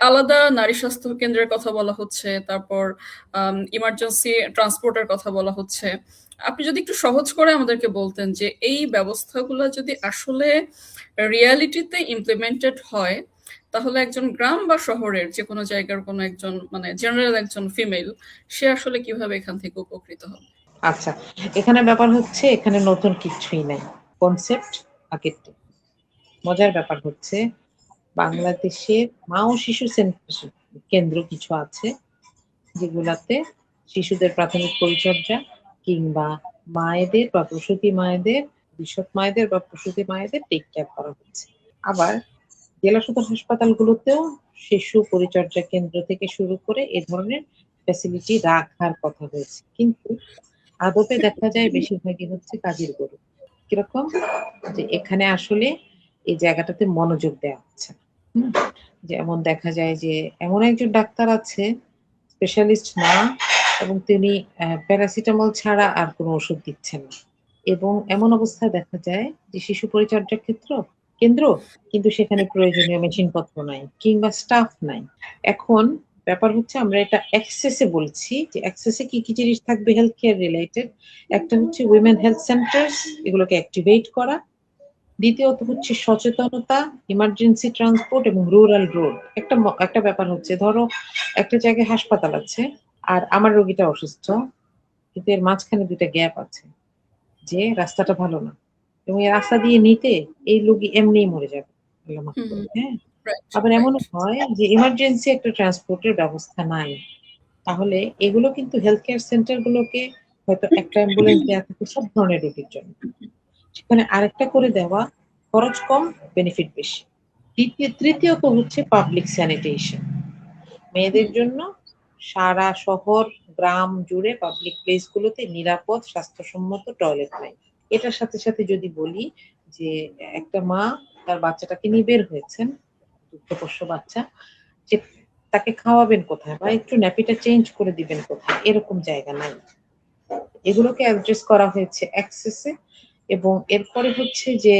আলাদা নারী স্বাস্থ্য কেন্দ্রের কথা বলা হচ্ছে, তারপর ইমার্জেন্সি ট্রান্সপোর্টের কথা বলা হচ্ছে। আপনি যদি একটু সহজ করে আমাদেরকে বলতেন যে এই ব্যবস্থাগুলো যদি আসলে রিয়ালিটিতে ইমপ্লিমেন্টেড হয়, তাহলে একজন গ্রাম বা শহরের যেকোনো জায়গার কোনো একজন মানে জেনারেল একজন ফিমেল সে আসলে কিভাবে এখান থেকে উপকৃত হবে? আচ্ছা, এখানে ব্যাপার হচ্ছে এখানে নতুন কিছুই নাই। কনসেপ্ট আগেরটাই। মজার ব্যাপার হচ্ছে বাংলাদেশের মা ও শিশু কেন্দ্র কিছু আছে যেগুলাতে শিশুদের প্রাথমিক পরিচর্যা কিংবা মায়েদের বা প্রসূতি মায়েদের, ভবিষ্যৎ মায়েদের বা প্রসূতি মায়েদের টেক কেয়ার করা হচ্ছে। আবার জেলা সদর হাসপাতালগুলোতেও শিশু পরিচর্যা কেন্দ্র থেকে শুরু করে এ ধরনের ফ্যাসিলিটি রাখার কথা হয়েছে। কিন্তু আদপে দেখা যায় বেশিরভাগই হচ্ছে কাজের গরু। কিরকম? যে এখানে আসলে এই জায়গাটাতে মনোযোগ দেওয়া হচ্ছে না। হুম? যেমন দেখা যায় যে এমন একজন ডাক্তার আছে স্পেশালিস্ট না এবং তিনি প্যারাসিটামল ছাড়া আর কোনো ওষুধ দিচ্ছেন না। এবং এমন অবস্থায় দেখা যায় যে শিশু পরিচর্যা কেন্দ্র কিন্তু সেখানে প্রয়োজনীয় মেশিনপত্র নাই কিংবা স্টাফ নাই। এখন ব্যাপার হচ্ছে আমরা এটা এক্সেস এ বলছি যে এক্সেস এ কি, কি জিনিস থাকবে হেলথ কেয়ার রিলেটেড। একটা হচ্ছে উইমেন হেলথ সেন্টার্স এগুলোকে অ্যাক্টিভেট করা। দ্বিতীয়ত হচ্ছে সচেতনতা, ইমার্জেন্সি ট্রান্সপোর্ট এবং রুরাল রোড। একটা ব্যাপার হচ্ছে ধরো একটা জায়গায় হাসপাতাল আছে আর আমার রোগীটা অসুস্থ কিন্তু এর মাঝখানে ২ টা গ্যাপ আছে যে রাস্তাটা ভালো না। এবং এই রাস্তা দিয়ে নিতে এই রোগী এমনিই মরে যাবে। আল্লাহ মাফ হুম, করুন, হুম। হ্যাঁ? রাইট, আবার রাইট। এমনও হয় যে ইমার্জেন্সি একটা ট্রান্সপোর্টের ব্যবস্থা নাই। তাহলে এগুলো কিন্তু হেলথ কেয়ার সেন্টার গুলোকে হয়তো একটা অ্যাম্বুলেন্স দেয়া থাকে সব ধরনের রোগীর জন্য। সেখানে আরেকটা করে দেওয়া খরচ কম, বেনিফিট বেশি। তৃতীয়ত হচ্ছে পাবলিক স্যানিটেশন। মেয়েদের হুম, জন্য সারা শহর, গ্রাম জুড়ে পাবলিক প্লেস গুলোতে নিরাপদ স্বাস্থ্যসম্মত টয়লেট নাই। এটার সাথে, সাথে যদি বলি যে একটা মা তার বাচ্চাটাকে নিয়ে বের হয়েছেন, দুগ্ধপোষ্য বাচ্চা, যে তাকে খাওয়াবেন কোথায় বা একটু ন্যাপিটা চেঞ্জ করে দিবেন কোথায়, এরকম জায়গা নাই। এগুলোকে অ্যাড্রেস করা হয়েছে অ্যাক্সেস এ এবং এরপরে হচ্ছে যে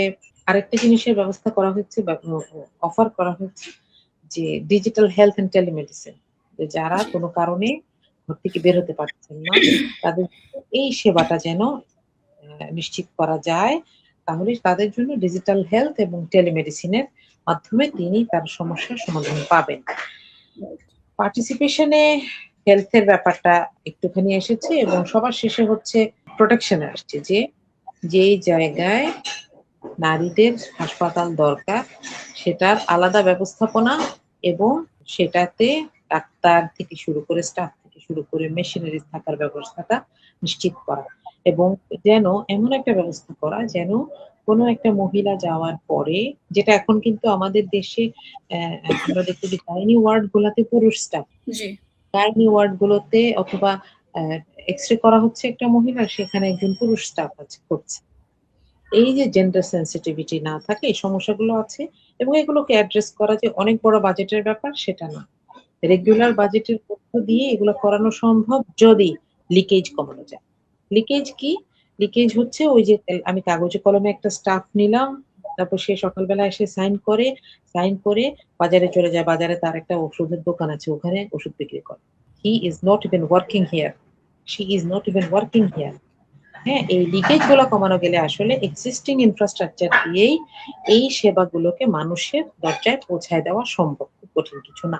আরেকটা জিনিসের ব্যবস্থা করা হচ্ছে বা অফার করা হচ্ছে যে ডিজিটাল হেলথ এন্ড টেলিমেডিসিন। যারা জি। কোনো কারণে ঘর থেকে বের হতে পারছেন না তাদের এই সেবাটা যেন নিশ্চিত করা যায়। তাহলে তাদের জন্য ডিজিটাল হেলথ এবং টেলিমেডিসিনের মাধ্যমে তিনি তার সমস্যার সমাধান পাবেন। পার্টিসিপেশনে হেলথ এর ব্যাপারটা একটুখানি এসেছে এবং সবার শেষে হচ্ছে প্রোটেকশন এ আসছে যে যেই জায়গায় নারীদের হাসপাতাল দরকার সেটার আলাদা ব্যবস্থাপনা এবং সেটাতে ডাক্তার থেকে শুরু করে স্টাফ থেকে শুরু করে মেশিনারিজ থাকার ব্যবস্থাটা নিশ্চিত করা এবং যেন এমন একটা ব্যবস্থা করা যেন কোনো একটা মহিলা যাওয়ার পরে যেটা এখন কিন্তু আমাদের দেশে আমরা দেখতে যে গাইনি ওয়ার্ড গুলাতে পুরুষ স্টাফ, জি। গাইনি ওয়ার্ড গুলোতে অথবা এক্স-রে করা হচ্ছে একটা মহিলা সেখানে একজন পুরুষ স্টাফ আছে করছে। এই যে জেন্ডার সেনসিটিভিটি না থাকে এই সমস্যাগুলো আছে এবং এগুলোকে অ্যাড্রেস করা যে অনেক বড় বাজেটের ব্যাপার সেটা না। হুম, রেগুলার বাজেটের মধ্য দিয়ে এগুলো করানো সম্ভব যদি লিকেজ কমানো যায়। লিকেজ কি? লিকেজ হচ্ছে ওই যে আমি কাগজে কলমে একটা স্টাফ নিলাম, তারপর সে সকালবেলা এসে সাইন করে বাজারে চলে যায়। বাজারে তার একটা ওষুধের দোকান আছে ওখানে ওষুধ বিক্রি করে। He is not even working here. She is not even working here. হ্যাঁ, এই লিকেজ গুলো কমানো গেলে আসলে এক্সিস্টিং ইনফ্রাস্ট্রাকচার দিয়েই এই সেবাগুলোকে মানুষের দরজায় পৌঁছায় দেওয়া সম্ভব। খুব কঠিন কিছু না।